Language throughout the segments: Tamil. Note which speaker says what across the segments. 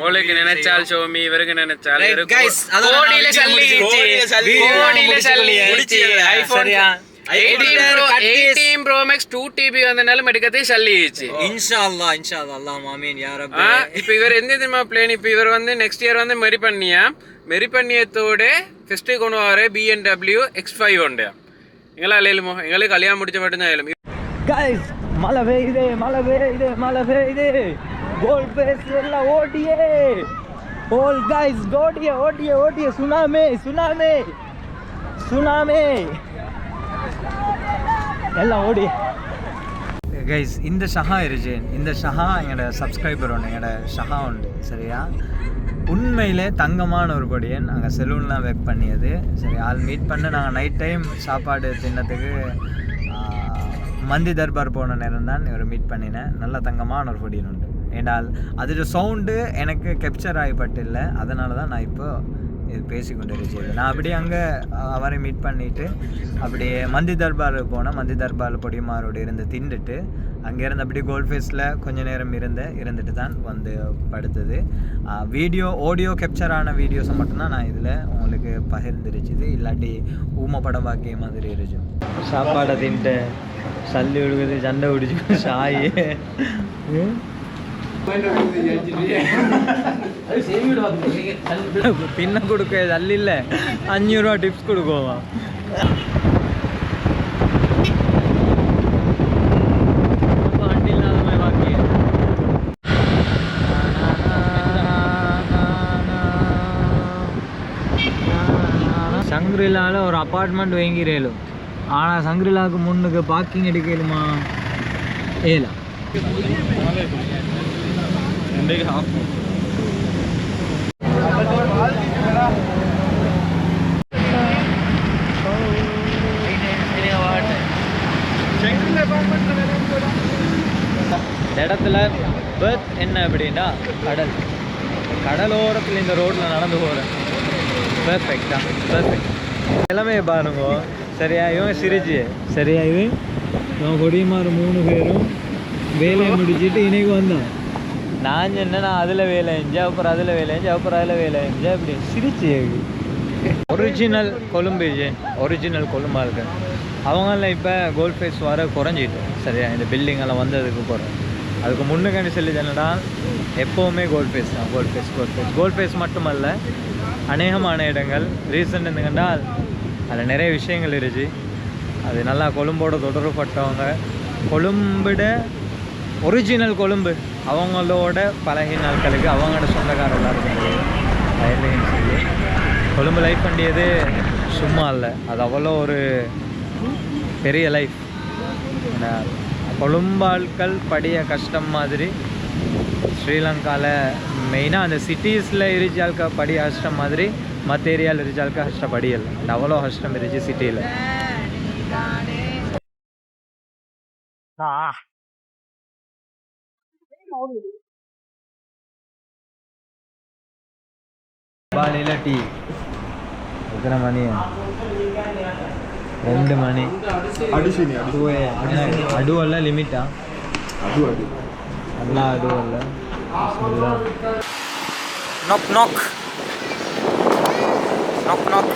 Speaker 1: உங்களுக்கு நினைச்சால் ஷோமி இவருக்கு நினைச்சால் கோடியில சல்லி சரியா 18 Pro Max 2TB வந்தனாலும் எடுக்கதே சல்லிச்சு
Speaker 2: இன்ஷா அல்லாஹ் அல்லாஹ் ஆமீன் யா ரப்.
Speaker 1: இப்போ இவர் எந்த தெரியுமா பிளான்? இப்போ இவர் வந்து நெக்ஸ்ட் இயர் வந்து மெரிப்பண்ணியத்தோட ஃபெஸ்ட்டு கொண்டு வர BMW X5 உண்டு. எங்களால் எழுமோ எங்களுக்கு கல்யாணம் முடிச்ச மட்டும்தான் எழும்.
Speaker 2: கைஸ் மழை பெய்யுது கோல் பேஸ் எல்லாம் ஓடியே கைஸ் ஓடியே சுனாமி எல்லாம் ஓடி கைஸ். இந்த ஷஹா இருஜேன், இந்த ஷஹா எங்களோட சப்ஸ்கிரைபர் ஒன்று, எங்களோட ஷஹா உண்டு சரியா. உண்மையிலே தங்கமான ஒரு பொடியன். நாங்கள் செலூன்லாம் ஒர்க் பண்ணியது சரி. ஆள் மீட் பண்ண நாங்கள் நைட் டைம் சாப்பாடு தின்னத்துக்கு மந்தி தர்பார் போன நேரம் தான் இவர் மீட் பண்ணினேன். நல்ல தங்கமான ஒரு பொடியன் உண்டு. ஏண்டால் அதோட சவுண்டு எனக்கு கேப்சர் ஆகிப்பட்டில்லை, அதனால தான் நான் இப்போ இது பேசி கொண்டு இருந்துச்சு. நான் அப்படியே அங்கே அவரை மீட் பண்ணிவிட்டு அப்படியே மந்தி தர்பாருக்கு போனேன். மந்தி தர்பாரில் பொடியமாரோடு இருந்து திண்டுட்டு அங்கேருந்து அப்படியே கோல்ட் ஃபேஸில் கொஞ்சம் நேரம் இருந்துட்டு தான் வந்து படுத்தது. ஆடியோ கேப்சர் ஆன வீடியோஸை மட்டும்தான் நான் இதில் உங்களுக்கு பகிர்ந்துருச்சுது. இல்லாட்டி ஊமை படம் பாக்கிய மாதிரி இருந்துச்சு. சாப்பாடை தின்ட்டு சல்லி விடுக்குது, சண்டை பிடிச்சி சாயி பின்ன கொடுக்க சல்லி இல்லை, 500 ரூபா டிப்ஸ் கொடுக்குவோம். சங்கிரிலால ஒரு அப்பார்ட்மெண்ட் வாங்கிறேலும், ஆனால் சங்கிரிலாவுக்கு முன்னுக்கு பார்க்கிங் எடுக்கலுமா ஏலா இடத்துல பர்த் என்ன அப்படின்னா கடலோரத்தில் இந்த ரோட்டில் நடந்து போகிறேன். பெர்ஃபெக்டா பெர்ஃபெக்ட் எல்லாமே பாருங்க சரியா. இவன் சிரிச்சு சரியா. இவன் கொடியமாறு 3 பேரும் வேலையை முடிச்சுட்டு இன்னைக்கு வந்தான். நான் சொன்னேன் நான் அதில் வேலை செஞ்சேன், அப்புறம் அதில் வேலை செஞ்சேன், அப்புறம் அதில் வேலை செஞ்சேன் அப்படி சிரிச்சு. ஒரிஜினல் கொழும்பு ஒரிஜினல் கொழும்பா இருக்கு. அவங்களாம் இப்போ கோல்ட் ஃபேஸ் வர குறைஞ்சிட்டு சரியா. இந்த பில்டிங்கெல்லாம் வந்ததுக்கு போகிறேன். அதுக்கு முன்னுக்காண்டி சொல்லி என்னடா எப்போவுமே கோல்ட் ஃபேஸ் தான். கோல்ட் ஃபேஸ் மட்டுமல்ல, அநேகமான இடங்கள் ரீசெண்ட் இருந்துக்கண்டால் அதில் நிறைய விஷயங்கள் இருந்துச்சு. அது நல்லா கொழும்போட தொடர்பட்டவங்க, கொழும்பிட ஒரிஜினல் கொழும்பு அவங்களோட பழகிய நாட்களுக்கு அவங்களோட சொந்தக்கார எல்லாருக்கும் சொல்லி கொழும்பு லைஃப் பண்ணியது சும்மா இல்லை, அது அவ்வளோ ஒரு பெரிய லைஃப். கொழும்பாட்கள் படிய கஷ்டம் மாதிரி ஸ்ரீலங்காவில் மெயினாக அந்த சிட்டிஸில் இருச்சால்க்க படி கஷ்டம் மாதிரி மற்ற ஏரியாவில் இருச்சால்க்க கஷ்டப்படியலை. அவ்வளோ கஷ்டம் இருந்துச்சு சிட்டியில். பாலியில் டீ எத்தனை மணி? 2 மணி. அடுவல்ல லிமிட்டா? அல்ல அடுவல்ல. knock knock knock knock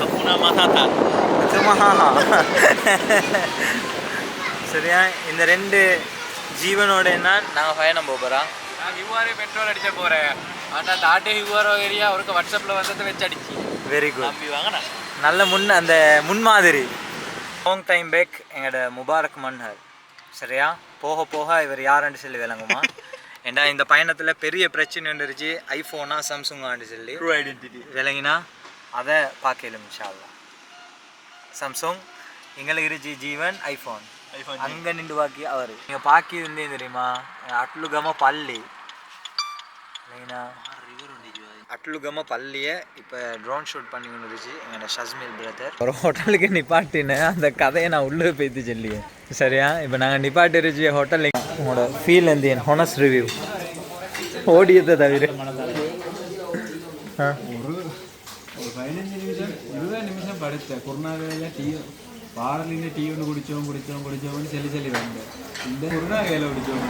Speaker 2: சரியா. இந்த 2 ஜீவனோட என்ன நாங்கள் பயணம் போகிறோம்.
Speaker 1: நான் ஹிவாரே பெட்ரோல் அடிச்ச போகிறேன். ஆனால் அந்த ஆட்டோ ஹிவாரோ ஏரியா அவருக்கு வாட்ஸ்அப்பில் வந்ததை வச்சு அடிச்சு.
Speaker 2: Very good. நம்பி வாங்கினா நல்ல அந்த முன்மாதிரி. லாங் டைம் பேக் எங்களோட முபாரக் மன்ஹர் சரியா. போக போக இவர் யாருன்னு சொல்லி விளங்குமா. ஏன்னா இந்த பயணத்தில் பெரிய பிரச்சனை இருந்துருச்சு. ஐஃபோனா சாம்சங்கான்னு சொல்லி ட்ரூ ஐடென்டிட்டி விளங்கினா அதை பார்க்கலும் இன்ஷா அல்லாஹ். சாம்சங் எங்களுக்கு இருந்துச்சு, ஜீவன் ஐஃபோன் அங்கே நின்று பாக்கி அவர். நீங்கள் பாக்கி இருந்தேன் தெரியுமா, அட்லுகம பள்ளி இல்லைங்கண்ணா. அட்லுகம பள்ளியை இப்போ ட்ரோன் ஷூட் பண்ணி வந்துருச்சு எங்களோட ஷஸ்மில் பிரதர். ஒரு ஹோட்டலுக்கு நிப்பாட்டினேன், அந்த கதையை நான் உள்ளே போய்த்து சொல்லியேன் சரியா. இப்போ நாங்கள் நிப்பாட்டிருச்சு ஹோட்டலுக்கு. உங்களோட ஃபீல் வந்து என் ஹானஸ்ட் ரிவ்யூ ஓடியதை தவிர
Speaker 1: ஒரு 15 நிமிஷம் 20 நிமிஷம் படுத்தேன். கொரோனாவில் டீ
Speaker 2: பாரலிருந்து டீ ஒன்று குடித்தோம்னு சொல்லி வந்தேன். இந்த உருணாகையில் குடித்தோம்.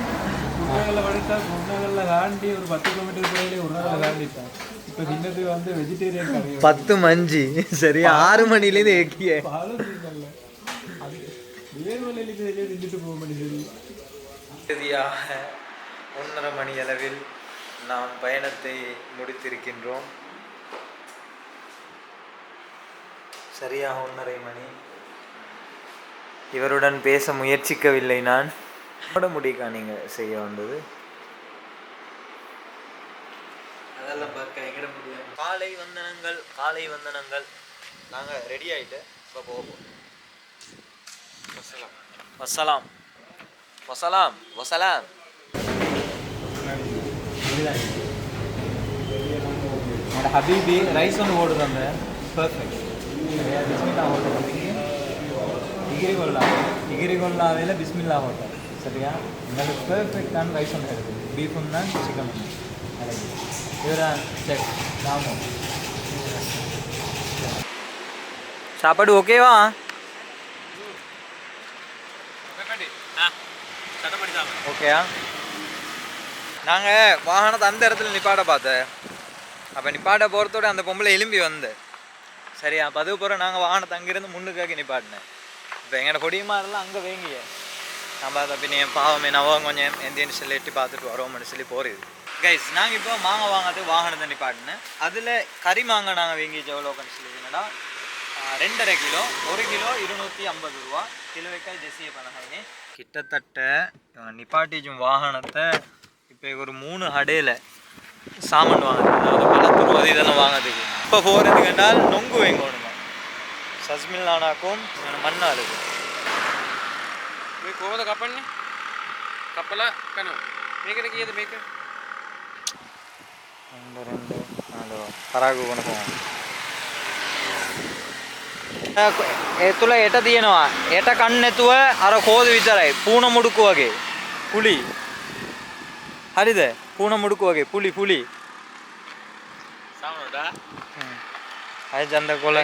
Speaker 2: உருணாகையில் படித்தா உருணாகையில் தாண்டி ஒரு 10 கிலோமீட்டர் போயிலே உருணாகையில் தாண்டிட்டான். இப்போ தின்னத்துக்கு வந்து வெஜிடேரியன் கடை 10 மஞ்சி சரியா 6 மணிலேருந்து ஏக்கிய பாலும் இல்லை அது வேர்வலையிலுக்கு தின்னுட்டு போக மாட்டேங்குது. இறுதியாக 1:30 மணி அளவில் நாம் பயணத்தை முடித்திருக்கின்றோம். சரியாக 1:30 மணி. இவருடன் பேச முயற்சிக்கவில்லை நான். போட முடியுக்கா நீங்கள் செய்ய வந்தது அதெல்லாம் பார்க்க எங்கிட முடியாது. காலை வந்தனங்கள் நாங்கள் ரெடி ஆகிட்டு இப்போ போவோம். வசலாம் வசலாம் வசலாம். என்னோட ஹபீபி ரைஸ் ஒன்று ஓடுது அந்த பர்ஃபெக்ட் பிஸ்மில்லா ஹோட்டல் வந்து டிகிரிகொல்லாவில் பிஸ்மில்லா ஹோட்டல் சரியா. எங்களுக்கு பர்ஃபெக்டான ரைஸ் ஒன்று இருக்குது. பீஃபும் தான் சிக்கன் ஒன்று அழகு. இவரான் செக் ராமோ. சாப்பாடு ஓகேவா? ஓகேயா? நாங்கள் வாகனத்தை அந்த இடத்துல நிப்பாட்ட பார்த்தேன். அப்போ நிப்பாட்ட போகிறதோட அந்த பொம்பளை எலும்பி வந்தேன் சரியா. அப்போ அது போகிற நாங்கள் வாகனத்தை அங்கேருந்து முன்னுக்காக்கி நிப்பாட்டினேன். இப்போ எங்களோட கொடியமாரெல்லாம் அங்கே வேங்கிய நம்ம அதை பின்ன பாவமே நவம் கொஞ்சம் எந்தேன்னு சொல்லி எட்டி பார்த்துட்டு வரோம்னு சொல்லி போகிறது. கைஸ் நாங்கள் இப்போ மாங்காய் வாங்கிறதுக்கு வாகனத்தை நிப்பாட்டினேன். அதில் கறி மாங்காய் நாங்கள் வேங்கிச்சு எவ்வளோன்னு சொல்லி என்னடா 2.5 கிலோ 1 கிலோ 250 ரூபா கிலோவைக்காய் ஜெசியை பண்ணாங்க. கிட்டத்தட்ட நிப்பாட்டிச்சும் வாகனத்தை இப்போ ஒரு 3 கடையில் சாமான் வாங்குறது அதாவது பழத்துருவா இதெல்லாம் வாங்கிறதுக்கு. இப்போ போகிறதுக்கு என்றால் நொங்கு வேங்கணுங்க சஸ்மில்லானாக்கும் மண்ணாளுக்கு
Speaker 1: कोवदा कपन्ने कपला कनो මේකට කීයද මේක
Speaker 2: 1 2 4 පරාගු වුණා. ඒ තුල එට තියෙනවා. එට කන්න නැතුව අර කෝද විතරයි. පූණ මුඩුකු වගේ. පුලි. හරිද? පූණ මුඩුකු වගේ පුලි.
Speaker 1: සාමනෝඩා.
Speaker 2: අය ජන්දකොළ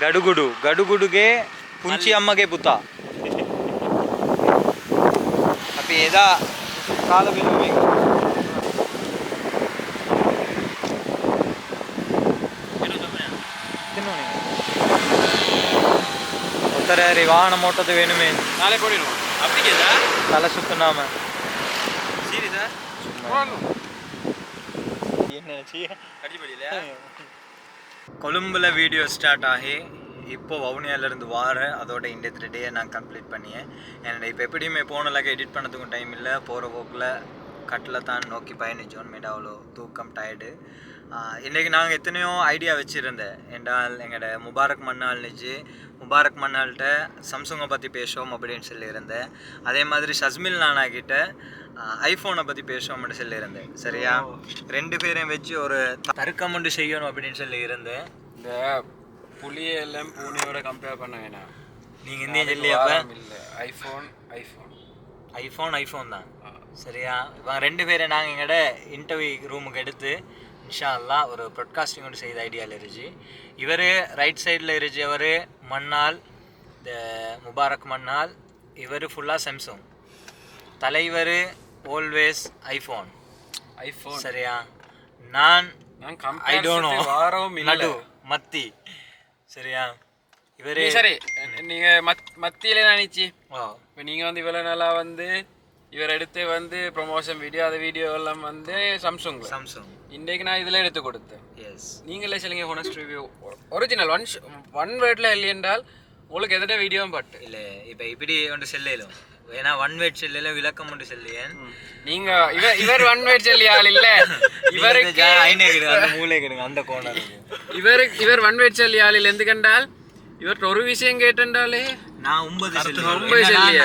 Speaker 2: ගඩුගුඩුගේ පුංචි අම්මගේ පුතා. අපි එදා කාල බිලුවේ උතරේ වාහන මොටද වෙනුමේ
Speaker 1: ನಾಳೆ ಕೊಡಿನು ಅಪ್ಪಿಗೆದಾ
Speaker 2: ತಲ ಸುತ್ತನಾಮ
Speaker 1: ಸೀರಿಯಸಾ ಕೊಡು
Speaker 2: என்ன செய்ய அடிபடில கொழும்புல வீடியோ ஸ்டார்ட் ஆகி இப்போ வவுனியாவிலேருந்து அதோட இந்த டேயை நான் கம்ப்ளீட் பண்ணியேன். என்னோட இப்போ எப்படியுமே போனலாக எடிட் பண்ணதுக்கும் டைம் இல்லை. போகிற போக்கில் கட்டில் தான் நோக்கி பயணிச்சோம். மேடா அவ்வளோ தூக்கம் டயர்டு. இன்றைக்கி நாங்கள் எத்தனையோ ஐடியா வச்சுருந்தேன். என்றால் எங்களோட முபாரக் மன்னாள்கிட்ட சாம்சங்கை பற்றி பேசுவோம் அப்படின்னு சொல்லியிருந்தேன். அதே மாதிரி ஷஸ்மில் நானாக்கிட்ட ஐஃபோனை பற்றி பேசுவோம்னு சொல்லியிருந்தேன். சரியா 2 பேரையும் வச்சு ஒரு தர்க்கம் ஒன்று செய்யணும் அப்படின்னு சொல்லியிருந்தேன்.
Speaker 1: இந்த புளியை எல்லாம் பூனையோட கம்பேர் பண்ண வேணாம்.
Speaker 2: நீங்கள் இந்த இல்லையாப்ப
Speaker 1: இல்லை
Speaker 2: ஐஃபோன் தான் சரியா. இப்போ 2 பேரை நாங்கள் எங்களோட இன்டர்வியூ ரூமுக்கு எடுத்து இன்ஷா அல்லாஹ் ஒரு ப்ராட்காஸ்டிங் ஒன்று செய்த ஐடியாவில் இருந்துச்சு. இவர் ரைட் சைடில் இருந்துச்சு. அவர் மன்னால் இந்த முபாரக் மன்னால். இவர் ஃபுல்லாக சாம்சங். தலைவர் ஆல்வேஸ் ஐஃபோன் சரியா. நான் ஐ டோன்ட் நோ நடு மத்தி சரியா. இவரே
Speaker 1: சரி நீங்கள் மத்தியில் நினைச்சி இப்போ நீங்கள் வந்து இவ்வளோ நாளாக வந்து இவர் எடுத்து வந்து ப்ரொமோஷன் வீடியோ அந்த வீடியோ எல்லாம் வந்து சாம்சங் இன்றைக்கு நான் இதில் எடுத்து கொடுத்தேன்.
Speaker 2: எஸ்
Speaker 1: நீங்களே சொல்லுங்க ஹோனஸ்ட் ரிவ்யூ ஒரிஜினல் ஒன் வேர்டில் இல்லை என்றால் உங்களுக்கு எதிர வீடியோவும் பட்டு
Speaker 2: இல்லை. இப்போ இப்படி ஒன்று செல்லும் ஏன்னா 1 வேர்ட் செல்லில் விளக்கம் ஒன்று செல்லியேன்.
Speaker 1: நீங்கள் இவர் 1 வேர்ட் செல்லி ஆள் இல்லை. இவருக்கு
Speaker 2: அந்த மூளை கிடுங்க அந்த கோணம்.
Speaker 1: இவர் 1 வேர்ட் செல்லி ஆள் இல்லை. எதுக்கென்றால் இவர்கிட்ட ஒரு விஷயம் கேட்டாலே
Speaker 2: நான் 9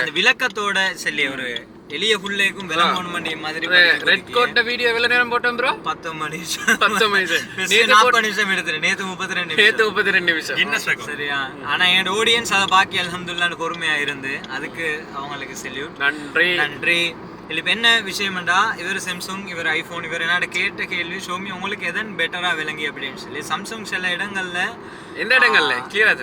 Speaker 2: அந்த விளக்கத்தோட செல்லிய ஒரு எளிய புள்ளைக்கும் விளம்பரம் பண்ணி மாதிரி
Speaker 1: ரெட் கோட் வீடியோ எவ்வளவு நேரம் போட்டோம் ப்ரோ? 10 மணி நேத்து 40 நிமிஷம் எடுத்துறேன். நேத்து 32 நிமிஷம் சரியா. ஆனா என் ஆடியன்ஸ் அதை பாக்கி அல்ஹம்துலில்லாஹ் பொறுமையா இருந்து அதுக்கு அவங்களுக்கு செல்யூட் நன்றி. இல்லை இப்போ என்ன விஷயம்டா இவர் சாம்சங் இவர் ஐஃபோன் இவர் என்னோட கேட்ட கேள்வி ஷோமி உங்களுக்கு எதன் பெட்டராக விளங்கி அப்படின்னு சொல்லி. சாம்சங் சில இடங்களில் எந்த இடங்கள்ல கிளியராக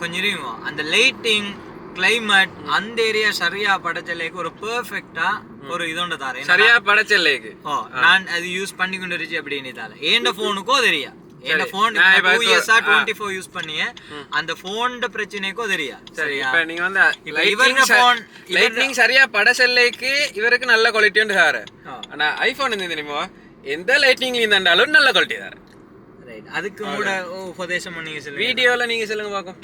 Speaker 1: கொஞ்சம் இருங்க அந்த லைட்டிங் கிளைமேட் அந்த ஏரியா சரியா படைச்சலேக்கு ஒரு பெர்ஃபெக்ட்டா ஒரு இதோண்ட தாரேன்
Speaker 2: சரியா படைச்சலேக்கு
Speaker 1: நான் அது யூஸ் பண்ணி கொண்டு இருந்துச்சு அப்படின்னு தால ஏண்ட போனுக்கோ தெரியா ஏண்ட போன் 2 இயர்ஸ் 24 யூஸ் பண்ணிய அந்த போன்ட பிரச்சனைக்கோ தெரியா சரியா
Speaker 2: இப்ப நீங்க வந்து லைட்டிங் சரியா படைச்சலேக்கு இவருக்கு நல்ல குவாலிட்டி உண்டு சார் ஆனா ஐபோன் என்ன தெரியுமா எந்த லைட்டிங் இருந்தாலும் நல்ல குவாலிட்டி தாரு
Speaker 1: ரைட் அதுக்கு கூட உபதேசம் பண்ணீங்க சொல்லுங்க
Speaker 2: வீடியோல நீங்க சொல்லுங்க பாக்கும்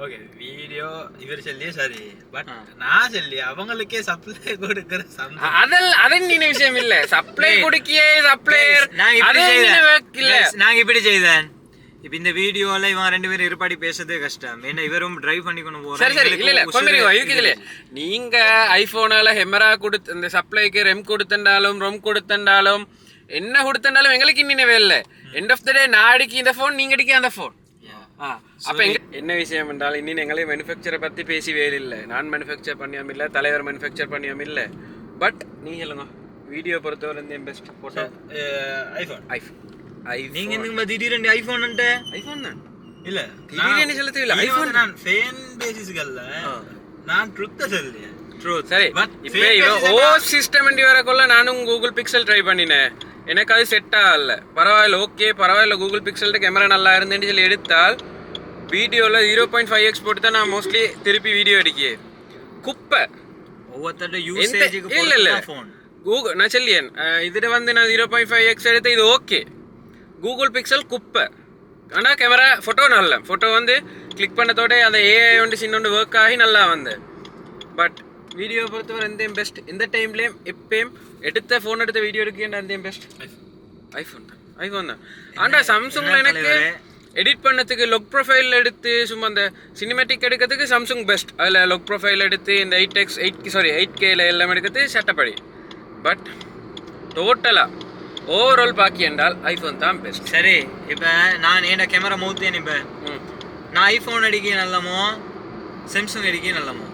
Speaker 3: ஓகே வீடியோ இவர் சொல்லியே சரி பட் நான் சொல்லி அவங்களுக்கே சப்ளை கொடுக்கிற
Speaker 2: அதன் நீ விஷயம் இல்ல சப்ளை கொடுக்கியே சப்ளையர்
Speaker 1: நாங்க இப்படி செய்தேன் இப்ப இந்த வீடியோல இவங்க ரெண்டு பேரும் இருப்பாடி பேசுறதே கஷ்டம் ஏன்னா இவரும் டிரைவ் பண்ணி கொண்டு போறாங்க
Speaker 2: சரி சரி இல்ல இல்ல கொஞ்சம் இதுல நீங்க ஐபோனால ஹெமரா கொடுத்து இந்த சப்ளைக்கு ரெம் கொடுத்தண்டாலும் ரொம் கொடுத்தண்டாலும் என்ன கொடுத்தண்டாலும் எங்களுக்கு இன்னினவே இல்ல எண்ட் ஆஃப் த டே நான் அடிக்கி இந்த போன் நீங்க அடிக்க அந்த போன் அப்ப என்ன விஷயம் என்றால் இன்னும் எங்களே மேனுஃபேக்சரை பத்தி பேசவே இல்லை நான் மேனுஃபேக்சர் பண்ணியாம இல்ல தலைவர் மேனுஃபேக்சர் பண்ணியாம இல்ல பட் நீங்க சொல்லுங்க வீடியோ பொறுத்தவரை இந்த பெஸ்ட் போட்டோ
Speaker 3: ஐபோன்
Speaker 1: நீங்க இந்த திடீரெண்டு ஐபோன்
Speaker 2: ஐபோன் தான்
Speaker 3: இல்ல
Speaker 2: திடீரென்னு சொல்ல தெரியல ஐபோன்
Speaker 3: நான் ஃபேன் பேசிஸ்கல்ல நான் ட்ரூத் சொல்லியேன்
Speaker 2: ட்ரூத் சரி இப்போ இவ ஓ சிஸ்டம் என்டி வரக்குள்ள நானும் கூகுள் பிக்சல் ட்ரை பண்ணினேன் எனக்கு அது செட் ஆகல பரவாயில்ல ஓகே பரவாயில்ல கூகுள் பிக்சல்ட்ட கேமரா நல்லா இருந்துன்னு சொல்லி எடுத்தால் வீடியோவில் 0.5x போட்டு தான் நான் மோஸ்ட்லி திருப்பி வீடியோ அடிக்கே குப்பை
Speaker 1: ஒவ்வொருத்தட்ட யூசேஜுக்கு
Speaker 2: இல்ல இல்ல கூகுள் நான் சொல்லியேன் இதில் வந்து நான் 0.5x எடுத்து இது ஓகே கூகுள் பிக்சல் குப்பை ஆனால் கேமரா ஃபோட்டோ நல்ல ஃபோட்டோ வந்து கிளிக் பண்ணதோட அந்த ஏஐ ஒன்று சின்னொன்று ஒர்க் ஆகி நல்லா வந்தேன் பட் வீடியோ பொறுத்தவரை எந்த பெஸ்ட் இந்த டைம்லேயும் எப்பயும் எடுத்த ஃபோன் எடுத்த வீடியோ எடுக்கேன் அந்த பெஸ்ட் ஐஃபோன் தான் ஆனால் சாம்சங்கில் எனக்கு எடிட் பண்ணதுக்கு லொக் ப்ரொஃபைல் எடுத்து சும்மா அந்த சினிமேட்டிக் எடுக்கிறதுக்கு சாம்சங் பெஸ்ட் அதில் லொக் ப்ரொஃபைல் எடுத்து இந்த 8Kல எல்லாம் எடுக்கிறது சட்டப்படி பட் டோட்டலாக ஓவரால் பாக்கி என்றால் ஐஃபோன் தான் பெஸ்ட்
Speaker 1: சரி இப்போ நான் ஏன்டா கேமரா மவுத்தேன் இப்போ நான் ஐஃபோன் அடிக்க நல்லமோ சாம்சங் அடிக்க நல்லமோ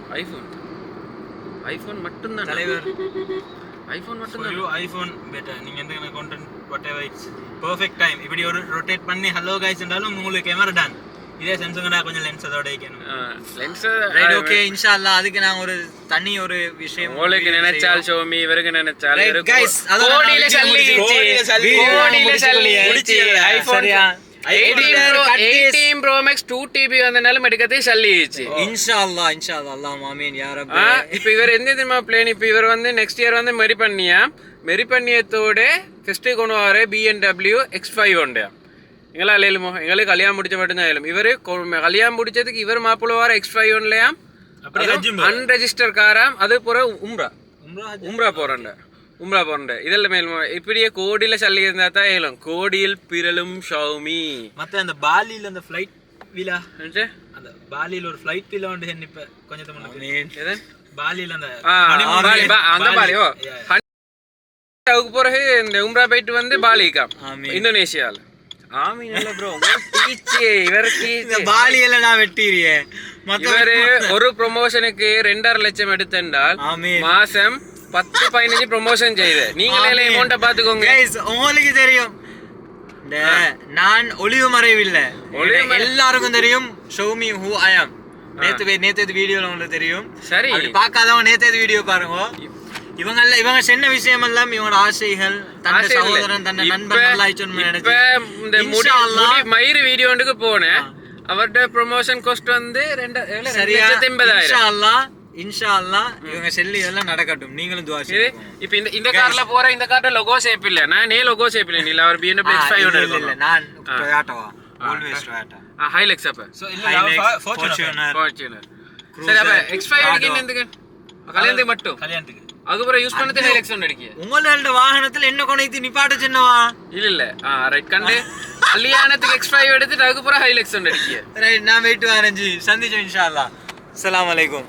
Speaker 1: ஐஃபோன் மட்டும்தான் தலைவர் ஐஃபோன் மட்டும்தான்
Speaker 3: ஐஃபோன் பெட்டர் நீங்க எந்த content what ever it's perfect time இப்படி ஒரு ரொட்டேட் பண்ணி ஹலோ गाइस என்றாலும் உங்களுக்கு கேமரா டன் இதே சாம்சங்னா கொஞ்சம் லென்ஸ் அதோட வைக்கணும்
Speaker 2: லென்ஸ்
Speaker 1: ரைட் ஓகே இன்ஷாஅல்லாஹ் அதுக்கு நான் ஒரு தனி ஒரு விஷயம்
Speaker 2: உங்களுக்கு நினைச்சால் ஷோமி இவருக்கு நினைச்சால்
Speaker 1: गाइस கோடியில சல்லி
Speaker 2: ஐபோன் 18 Pro Max 2TB வந்தனால எடுக்கதே சல்லிச்சு
Speaker 1: இன்ஷாஅல்லாஹ் அல்லாஹ் ஆமீன் யா ரப்பி
Speaker 2: இப்போ இவர் எந்த தெரியுமா பிளான் இப்போ இவர் வந்து நெக்ஸ்ட் இயர் வந்து மெரி பண்ணியத்தோட ஃபர்ஸ்ட் கொண்டு வர BMW X5 உண்டு எங்களால் ஏழுமோ எங்களுக்கு கல்யாணம் முடிச்ச மட்டும்தான் ஏழும் இவர் கல்யாணம் முடிச்சதுக்கு இவர் மாப்பிள்ள வர X5 ஒன்லையாம் அன்ரெஜிஸ்டர் காராம் அது போற உம்ரா போறேன் இதெல்லாம் மேலுமா இப்படியே கோடியில சல்லி இருந்தா தான் ஏழும் கோடியில் பிறலும் ஷவுமி
Speaker 3: மத்த அந்த பாலியில அந்த ஃளைட் விலா அந்த பாலியில ஒரு ஃளைட் விலா வந்து இப்ப கொஞ்சம் முன்னாடி பாலியில
Speaker 2: அந்த பாலி ஓ அதுக்கு பிறகு இந்த உம்ரா போயிட்டு வந்து பாலிக்கா இந்தோனேஷியால ஆமீன் இல்ல ப்ரோ இவருக்கு
Speaker 1: பாலியில நான் வெட்டிறியே
Speaker 2: இவரு ஒரு ப்ரொமோஷனுக்கு 2.5 லட்சம் எடுத்தென்றால் மாசம் 10-15 ப்ரொமோஷன் செய்து நீங்களே அமௌண்ட்டை பாத்துக்கோங்க
Speaker 1: உங்களுக்கு தெரியும் நான் ஒளிவு மறைவில்லை எல்லாருக்கும் தெரியும் ஷோமி ஹூ ஐ ஆம் நேத்து வீடியோல உங்களுக்கு தெரியும்
Speaker 2: சரி
Speaker 1: அப்படி பார்க்காதவங்க நேத்து வீடியோ பாருங்க இவங்க சொன்ன விஷயம் எல்லாம் இவங்களோட ஆசைகள் தன்னை சகோதரன் தன்னை நண்பன் நல்லா
Speaker 2: இந்த மயிறு வீடியோண்டுக்கு போனேன் அவர்கிட்ட ப்ரொமோஷன் காஸ்ட் வந்து 2,80,000
Speaker 1: இன்ஷா அல்லாஹ் இவங்க செல்லி இதெல்லாம் நடக்கட்டும் நீங்களும் துஆ செய்யுங்க
Speaker 2: இப்போ இந்த கார்ல போற இந்த கார்ல லோகோ ஷேப் இல்ல நான் லோகோ ஷேப் இல்ல அவர் BMW X5
Speaker 1: இல்ல நான் டொயோட்டாவா ஆல்வேஸ் டொயோட்டா
Speaker 2: ஹைலக்ஸ் அப்ப
Speaker 3: சோ இல்ல
Speaker 2: ஃபார்ச்சூனர் சரி அப்ப X5 எடுக்கணும் எதுக்கு கல்யாணத்துக்கு அதுக்கப்புறம் யூஸ் பண்ணது ஹைலக்ஸ் ஒன்று அடிக்க
Speaker 1: உங்களோட வாகனத்துல என்ன கொனைத்து நிப்பாட்ட சொன்னவா
Speaker 2: இல்ல ரைட் கண்டு கல்யாணத்துக்கு X5 எடுத்துட்டு அதுக்கப்புறம் ஹைலக்ஸ் ஒன்று அடிக்க
Speaker 1: ரைட் நான் வெயிட் வரேன் ஜி சந்திச்சோம் இன்ஷா அல்லாஹ் அஸ்ஸலாமு அலைக்கும்